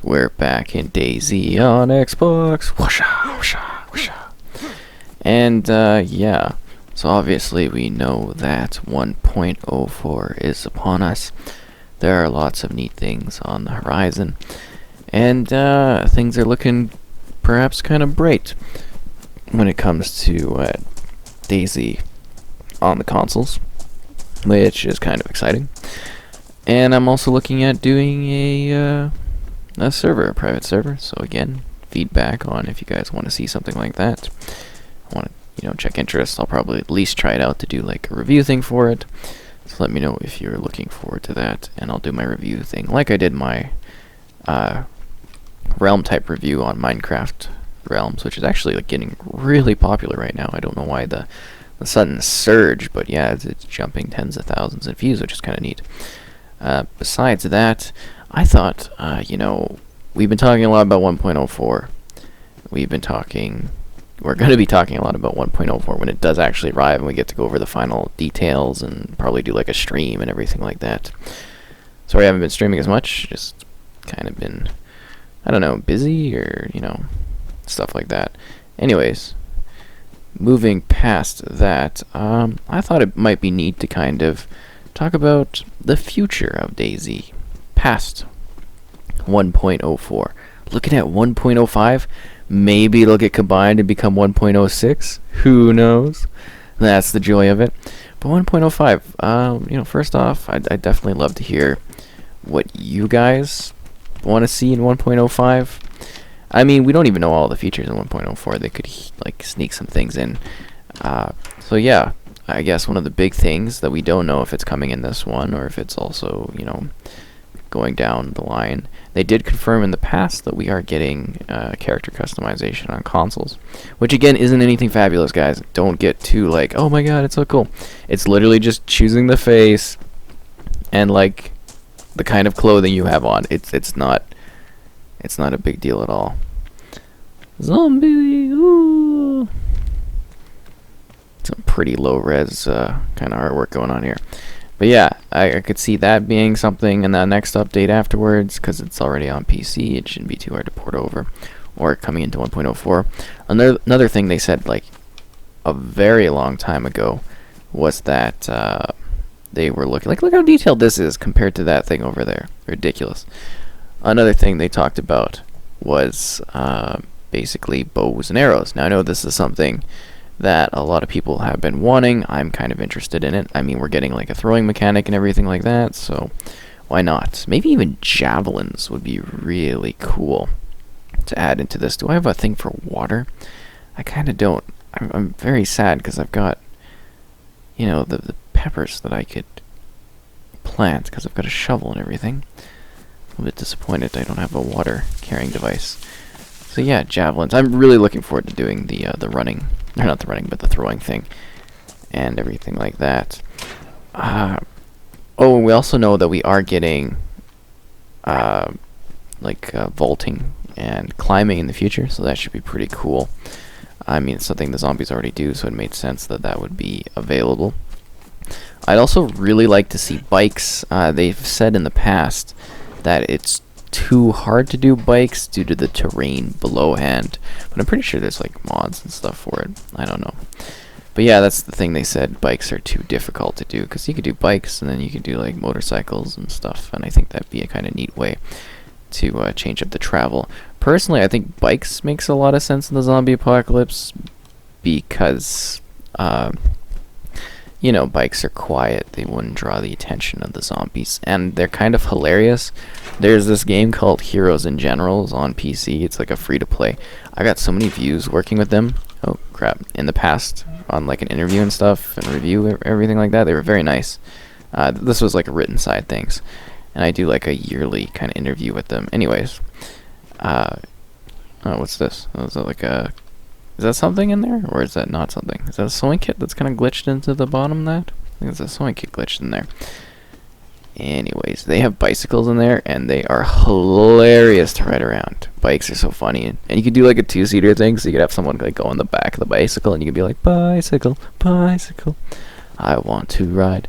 We're back in DayZ on Xbox. Whoosha, whoosha, whoosha. And, yeah. So obviously we know that 1.04 is upon us. There are lots of neat things on the horizon. And, things are looking perhaps kind of bright when it comes to, DayZ on the consoles, which is kind of exciting. And I'm also looking at doing a private server. So again, feedback on if you guys want to see something like that. I want to, check interest. I'll probably at least try it out to do like a review thing for it. So let me know if you're looking forward to that, and I'll do my review thing like I did my realm type review on Minecraft Realms, which is actually like getting really popular right now. I don't know why the sudden surge, but yeah, it's jumping tens of thousands of views, which is kind of neat. Besides that, I thought, we've been talking a lot about 1.04. We're going to be talking a lot about 1.04 when it does actually arrive and we get to go over the final details and probably do like a stream and everything like that. Sorry I haven't been streaming as much, just kind of been, busy or, stuff like that. Anyways, moving past that, I thought it might be neat to kind of talk about the future of DayZ past 1.04. Looking at 1.05, maybe it'll get combined and become 1.06. Who knows? That's the joy of it. But 1.05, first off, I'd definitely love to hear what you guys want to see in 1.05. I mean, we don't even know all the features in 1.04. They could sneak some things in. So yeah, I guess one of the big things that we don't know if it's coming in this one or if it's also, going down the line. They did confirm in the past that we are getting character customization on consoles, which again isn't anything fabulous, guys. Don't get too like, oh my god, it's so cool. It's literally just choosing the face and like the kind of clothing you have on. It's not a big deal at all. Zombie, ooh. Some pretty low res kind of artwork going on here. But yeah, I could see that being something in the next update afterwards, because it's already on PC. It shouldn't be too hard to port over, or coming into 1.04. Another thing they said like a very long time ago was that they were looking like, look how detailed this is compared to that thing over there. Ridiculous. Another thing they talked about was basically bows and arrows. Now I know this is something that a lot of people have been wanting. I'm kind of interested in it. I mean, we're getting like a throwing mechanic and everything like that, so why not? Maybe even javelins would be really cool to add into this. Do I have a thing for water? I kind of don't. I'm very sad because I've got, the peppers that I could plant because I've got a shovel and everything. A little bit disappointed I don't have a water carrying device. So yeah, javelins. I'm really looking forward to doing the running. Or not the running, but the throwing thing. And everything like that. And we also know that we are getting vaulting and climbing in the future, so that should be pretty cool. I mean, it's something the zombies already do, so it made sense that that would be available. I'd also really like to see bikes. They've said in the past that it's too hard to do bikes due to the terrain belowhand, but I'm pretty sure there's like mods and stuff for it. I don't know, but yeah, that's the thing. They said bikes are too difficult to do because you could do bikes and then you could do like motorcycles and stuff, and I think that'd be a kind of neat way to change up the travel. Personally, I think bikes makes a lot of sense in the zombie apocalypse because bikes are quiet. They wouldn't draw the attention of the zombies, and they're kind of hilarious. There's this game called Heroes and Generals on PC. It's like a free-to-play. I got so many views working with them. Oh, crap. In the past, on like an interview and stuff, and review, everything like that. They were very nice. This was like a written side things. And I do like a yearly kind of interview with them. Anyways. What's this? Is that like a... Is that something in there, or is that not something? Is that a sewing kit that's kind of glitched into the bottom of that? I think it's a sewing kit glitched in there. Anyways, they have bicycles in there, and they are hilarious to ride around. Bikes are so funny, and you could do like a two-seater thing, so you could have someone like go on the back of the bicycle, and you could be like, bicycle, bicycle, I want to ride.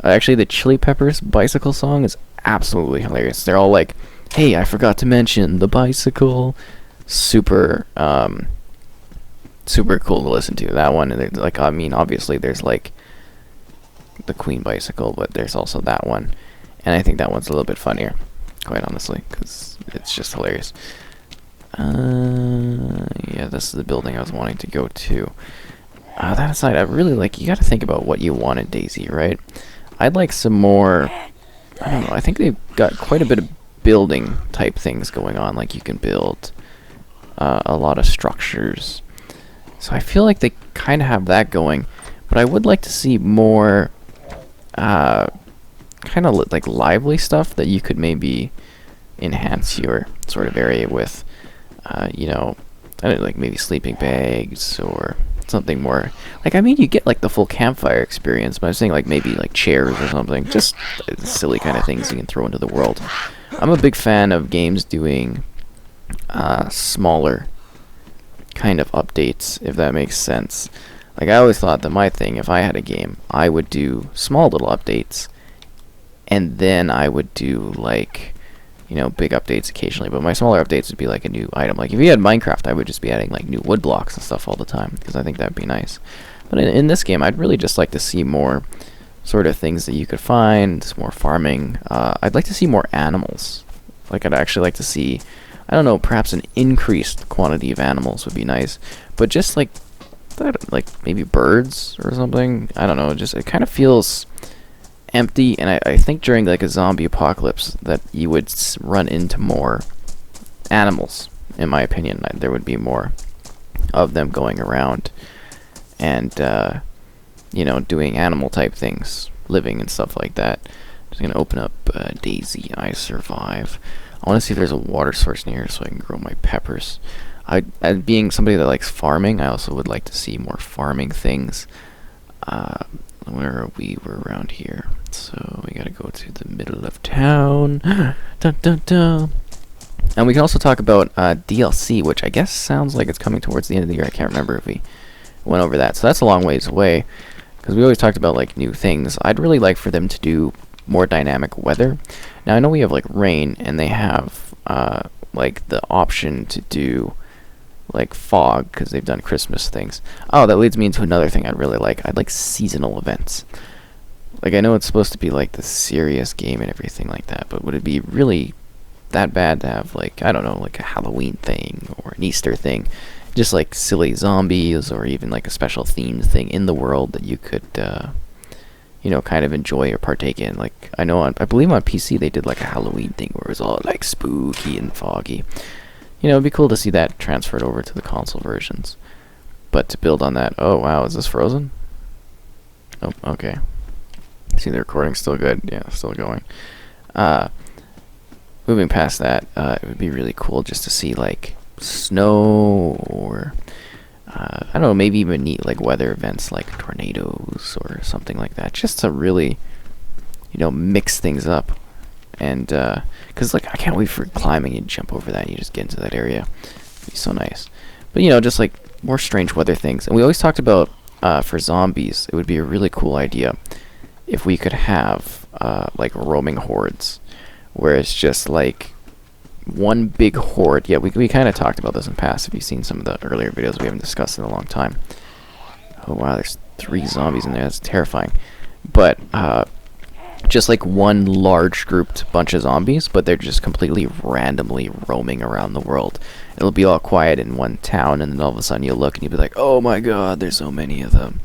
Actually, the Chili Peppers bicycle song is absolutely hilarious. They're all like Hey, I forgot to mention the bicycle. Super, super cool to listen to. That one, and like, I mean, obviously there's like the Queen bicycle, but there's also that one, and I think that one's a little bit funnier, quite honestly, because it's just hilarious. Yeah, this is the building I was wanting to go to. That aside, I really like, you got to think about what you want in DayZ, right? I'd like some more, I don't know, I think they've got quite a bit of building type things going on, like you can build a lot of structures. So I feel like they kind of have that going, but I would like to see more kind of like lively stuff that you could maybe enhance your sort of area with. You know, I don't know, like maybe sleeping bags or something more. Like, I mean, you get like the full campfire experience, but I'm saying like maybe like chairs or something, just silly kind of things you can throw into the world. I'm a big fan of games doing smaller kind of updates, if that makes sense. Like, I always thought that my thing, if I had a game, I would do small little updates, and then I would do like, you know, big updates occasionally. But my smaller updates would be like a new item. Like if you had Minecraft, I would just be adding like new wood blocks and stuff all the time, because I think that'd be nice. But in this game, I'd really just like to see more sort of things that you could find, more farming. I'd like to see more animals. Like, I'd actually like to see, I don't know, perhaps an increased quantity of animals would be nice. But just like maybe birds or something. I don't know. Just, it kind of feels empty, and I think during like a zombie apocalypse that you would run into more animals. In my opinion, there would be more of them going around, and you know, doing animal type things, living and stuff like that. Just gonna open up DayZ. I survive. I want to see if there's a water source near so I can grow my peppers. As being somebody that likes farming, I also would like to see more farming things. Where are we? We're around here. So we gotta go to the middle of town. Dun, dun, dun. And we can also talk about DLC, which I guess sounds like it's coming towards the end of the year. I can't remember if we went over that. So that's a long ways away, because we always talked about like new things. I'd really like for them to do more dynamic weather. Now I know we have like rain, and they have like the option to do like fog, because they've done Christmas things. Oh, that leads me into another thing I'd really like. I'd like seasonal events. Like, I know it's supposed to be like the serious game and everything like that, but would it be really that bad to have like, I don't know, like a Halloween thing or an Easter thing, just like silly zombies, or even like a special themed thing in the world that you could you know, kind of enjoy or partake in? Like, I know I believe on PC they did like a Halloween thing where it was all like spooky and foggy. You know, it'd be cool to see that transferred over to the console versions. But to build on that, oh wow, is this frozen? Oh, okay. See, the recording's still good. Yeah, still going. Moving past that, it would be really cool just to see like snow, or I don't know, maybe even neat like weather events like tornadoes or something like that, just to really, you know, mix things up. And because like, I can't wait for climbing. You jump over that and you just get into that area. It'd be so nice. But you know, just like more strange weather things. And we always talked about for zombies, it would be a really cool idea if we could have like roaming hordes, where it's just like one big horde. Yeah, we kind of talked about this in the past. If you've seen some of the earlier videos, we haven't discussed in a long time. Oh wow, there's 3 zombies in there. That's terrifying. But just like one large grouped bunch of zombies, but they're just completely randomly roaming around the world. It'll be all quiet in one town, and then all of a sudden you'll look and you'll be like, oh my god, there's so many of them.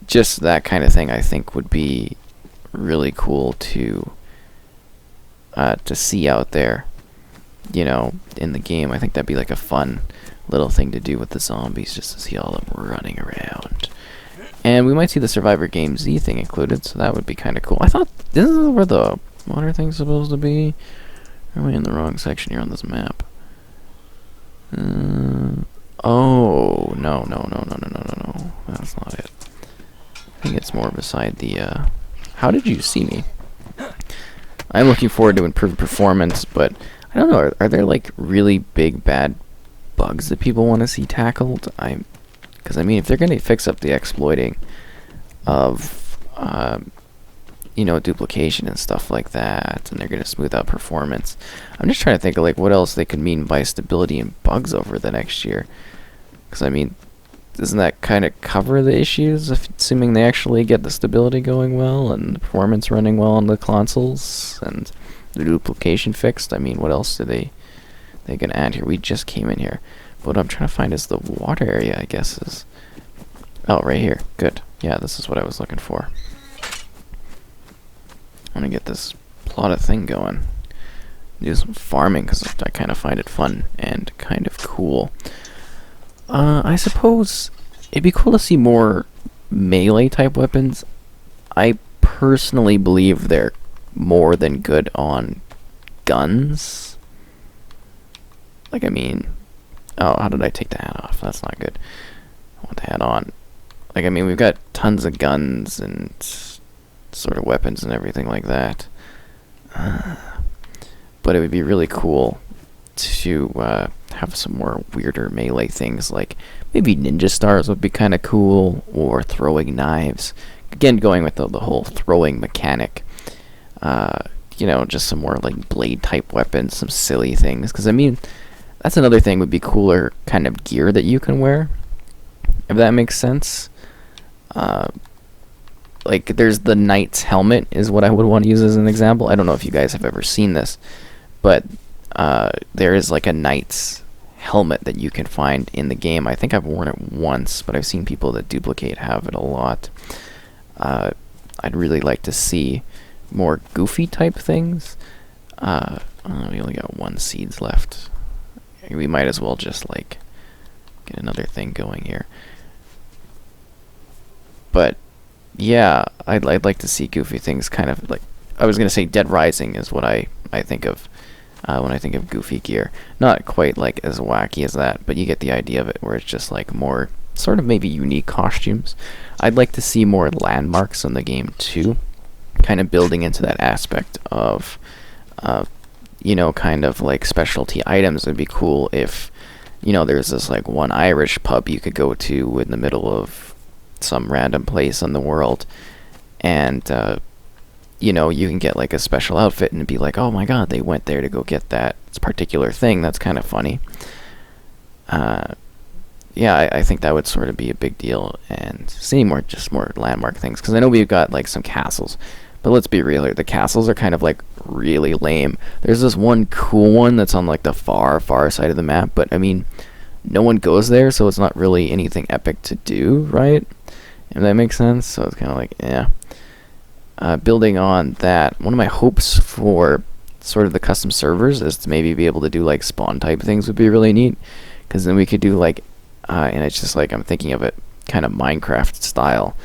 Just that kind of thing, I think, would be really cool to see out there, you know, in the game. I think that'd be like a fun little thing to do with the zombies, just to see all of them running around. And we might see the Survivor Game Z thing included, so that would be kind of cool. I thought, this is where the water thing's supposed to be? Or am I in the wrong section here on this map? Oh, no. That's not it. I think it's more beside the, How did you see me? I'm looking forward to improved performance, but I don't know, are there like really big bad bugs that people want to see tackled? Because I mean, if they're going to fix up the exploiting of, duplication and stuff like that, and they're going to smooth out performance. I'm just trying to think of like what else they could mean by stability and bugs over the next year. Because I mean, doesn't that kind of cover the issues, assuming they actually get the stability going well and the performance running well on the consoles and the duplication fixed? I mean, what else do they gonna add here? We just came in here. What I'm trying to find is the water area, I guess is... Oh, right here. Good. Yeah, this is what I was looking for. I want to get this plot of thing going. Do some farming, because I kind of find it fun and kind of cool. I suppose it'd be cool to see more melee type weapons. I personally believe they're more than good on guns. Like, I mean... Oh, how did I take the hat off? That's not good. I want the hat on. Like, I mean, we've got tons of guns and sort of weapons and everything like that. But it would be really cool to have some more weirder melee things, like maybe ninja stars would be kind of cool, or throwing knives. Again, going with the whole throwing mechanic. Just some more like blade type weapons, some silly things. Because I mean, that's another thing would be cooler kind of gear that you can wear, if that makes sense. Like there's the knight's helmet is what I would want to use as an example. I don't know if you guys have ever seen this, but there is like a knight's helmet that you can find in the game. I think I've worn it once, but I've seen people that duplicate have it a lot. I'd really like to see more goofy type things. We only got 1 seeds left. We might as well just like get another thing going here. But yeah, I'd like to see goofy things, kind of like, I was gonna say Dead Rising is what I think of when I think of goofy gear. Not quite like as wacky as that, but you get the idea of it, where it's just like more sort of maybe unique costumes. I'd like to see more landmarks in the game too, kind of building into that aspect of kind of like specialty items. It'd be cool if there's this like one Irish pub you could go to in the middle of some random place in the world, and you can get like a special outfit and be like, oh my god, they went there to go get that particular thing. That's kind of funny. I think that would sort of be a big deal, and seeing more landmark things, because I know we've got like some castles, but let's be real here, the castles are kind of like really lame. There's this one cool one that's on like the far side of the map, but I mean, no one goes there, so it's not really anything epic to do, right? If that makes sense. So it's kind of like, yeah. Building on that, one of my hopes for sort of the custom servers is to maybe be able to do like spawn type things would be really neat, because then we could do like, and it's just like I'm thinking of it kind of Minecraft style,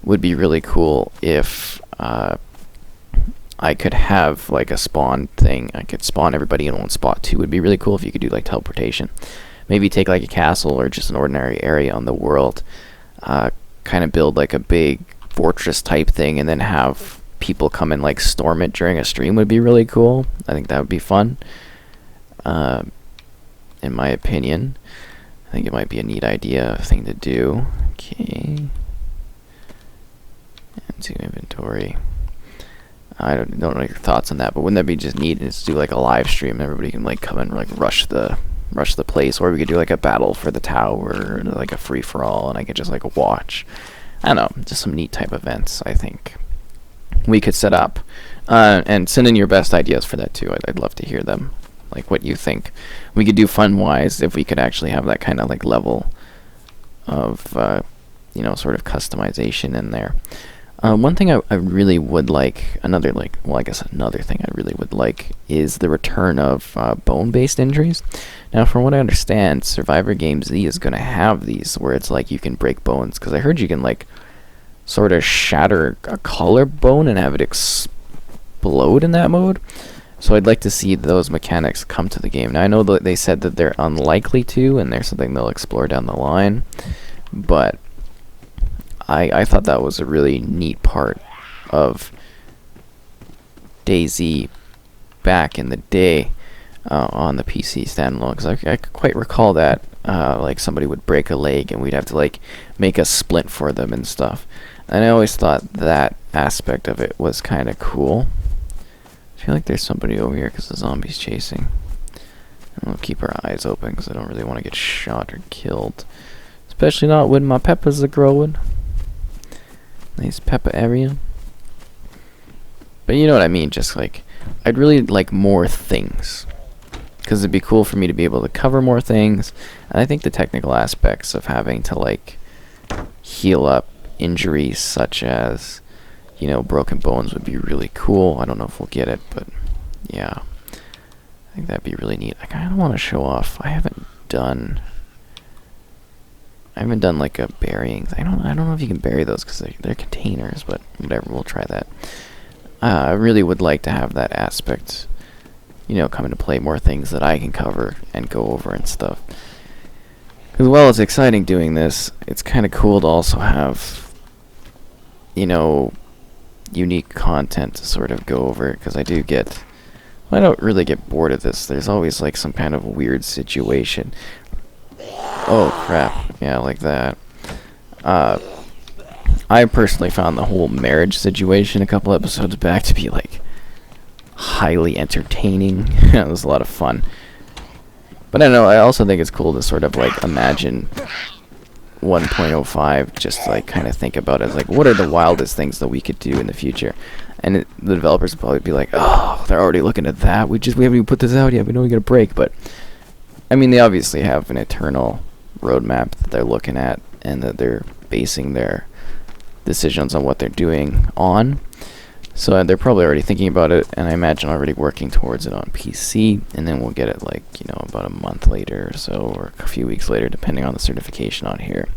would be really cool if I could have like a spawn thing. I could spawn everybody in one spot too. Would be really cool if you could do like teleportation. Maybe take like a castle or just an ordinary area on the world, kind of build like a big fortress type thing, and then have people come and like storm it during a stream would be really cool. I think that would be fun. In my opinion, I think it might be a neat thing to do. Okay. Into inventory. I don't know your thoughts on that, but wouldn't that be just neat? Just do like a live stream, and everybody can like come and like rush the place, or we could do like a battle for the tower, or like a free for all, and I could just like watch. I don't know, just some neat type events. I think we could set up, and send in your best ideas for that too. I'd love to hear them, like what you think we could do fun wise if we could actually have that kind of like level of sort of customization in there. One thing I really would like, another thing I really would like is the return of bone-based injuries. Now, from what I understand, Survivor Game Z is going to have these, where it's like you can break bones, because I heard you can like sort of shatter a collarbone and have it explode in that mode. So I'd like to see those mechanics come to the game. Now, I know that they said that they're unlikely to, and there's something they'll explore down the line, but I thought that was a really neat part of DayZ back in the day on the PC standalone, because I could quite recall that like somebody would break a leg and we'd have to like make a splint for them and stuff. And I always thought that aspect of it was kind of cool. I feel like there's somebody over here because the zombie's chasing. And we'll keep our eyes open because I don't really want to get shot or killed. Especially not when my peppers are growing. Nice pepper area. But you know what I mean, just like, I'd really like more things. Because it'd be cool for me to be able to cover more things. And I think the technical aspects of having to like heal up injuries such as, you know, broken bones would be really cool. I don't know if we'll get it, but yeah. I think that'd be really neat. I kind of want to show off. I haven't done like a burying. I don't know if you can bury those because they're containers, but whatever, we'll try that. I really would like to have that aspect, you know, come into play, more things that I can cover and go over and stuff. As well as exciting doing this, it's kind of cool to also have, you know, unique content to sort of go over, because I don't really get bored of this. There's always like some kind of weird situation. Oh crap, yeah, like that. I personally found the whole marriage situation a couple episodes back to be like highly entertaining. It was a lot of fun. But I don't know, I also think it's cool to sort of like imagine 1.05, just like kind of think about it as like, what are the wildest things that we could do in the future? And the developers will probably be like, oh, they're already looking at that. We haven't even put this out yet. We know we got a break. But I mean, they obviously have an eternal roadmap that they're looking at, and that they're basing their decisions on what they're doing on. So they're probably already thinking about it, and I imagine already working towards it on PC, and then we'll get it like, you know, about a month later or so, or a few weeks later, depending on the certification on here.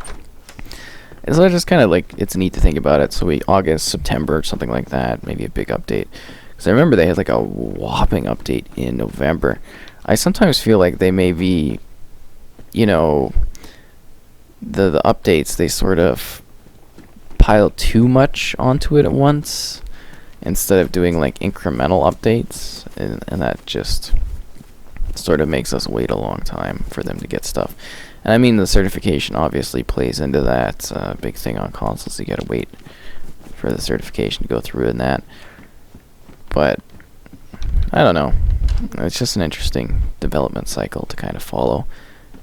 And so I just kind of like, it's neat to think about it. So August, September, something like that, maybe a big update. Because I remember they had like a whopping update in November. I sometimes feel like they may be, you know, the updates, they sort of pile too much onto it at once, instead of doing like incremental updates, and that just sort of makes us wait a long time for them to get stuff. And I mean, the certification obviously plays into that. Big thing on consoles, you gotta wait for the certification to go through in that. But I don't know, it's just an interesting development cycle to kind of follow.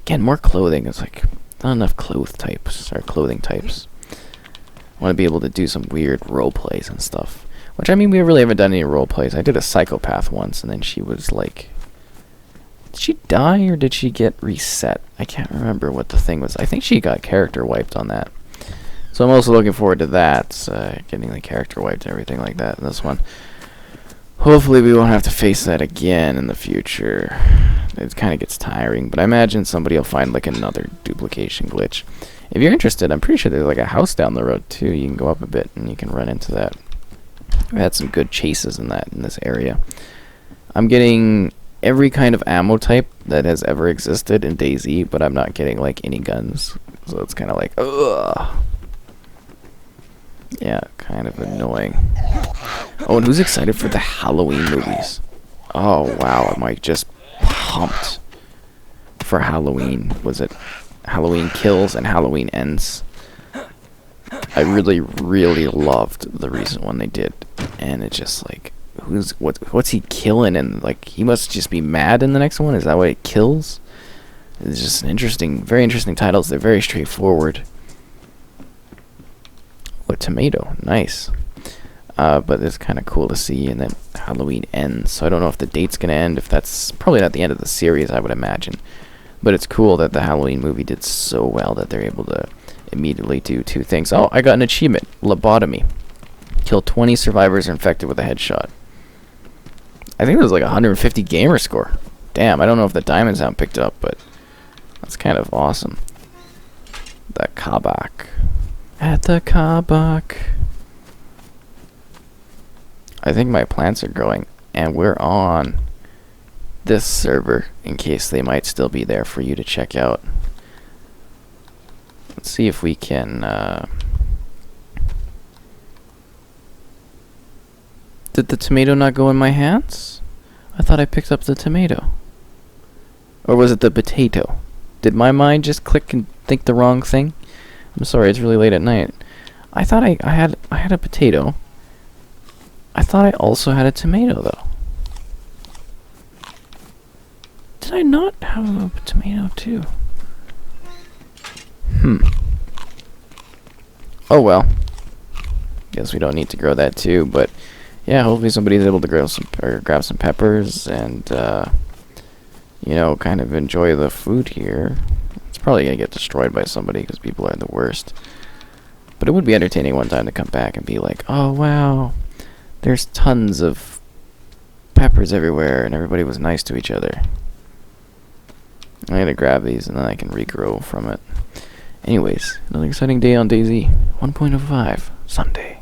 Again, more clothing. It's like not enough clothing types. I want to be able to do some weird role plays and stuff. Which, I mean, we really haven't done any role plays. I did a psychopath once, and then she was like, did she die or did she get reset? I can't remember what the thing was. I think she got character wiped on that. So I'm also looking forward to that, getting the character wiped and everything like that in this one. Hopefully we won't have to face that again in the future. It kind of gets tiring, but I imagine somebody will find like another duplication glitch. If you're interested, I'm pretty sure there's like a house down the road too. You can go up a bit and you can run into that. I've had some good chases in this area. I'm getting every kind of ammo type that has ever existed in DayZ, but I'm not getting like any guns. So it's kind of like, ugh. Yeah, kind of annoying. Oh, and who's excited for the Halloween movies? Oh, wow, am I just pumped for Halloween. Was it Halloween Kills and Halloween Ends? I really, really loved the recent one they did. And it's just like, what's he killing? And like, he must just be mad in the next one? Is that what it kills? It's just an interesting, very interesting titles. They're very straightforward. What, tomato? Nice. But it's kind of cool to see. And then Halloween Ends. So I don't know if the date's going to end. If that's probably not the end of the series, I would imagine. But it's cool that the Halloween movie did so well that they're able to immediately do two things. Oh, I got an achievement. Lobotomy. Kill 20 survivors infected with a headshot. I think it was like 150 gamer score. Damn, I don't know if the diamonds haven't picked it up, but that's kind of awesome. The Kabak. At the Kabak. I think my plants are growing, and we're on this server in case they might still be there for you to check out. Let's see if we can did the tomato not go in my hands? I thought I picked up the tomato. Or was it the potato? Did my mind just click and think the wrong thing? I'm sorry, it's really late at night. I thought I had a potato, I thought I also had a tomato, though. Did I not have a tomato, too? Oh, well. Guess we don't need to grow that, too, but... yeah, hopefully somebody's able to grow some, or grab some peppers and, you know, kind of enjoy the food here. It's probably going to get destroyed by somebody because people are the worst. But it would be entertaining one time to come back and be like, oh, wow, there's tons of peppers everywhere and everybody was nice to each other. I'm going to grab these and then I can regrow from it. Anyways, another exciting day on DayZ 1.05 Sunday.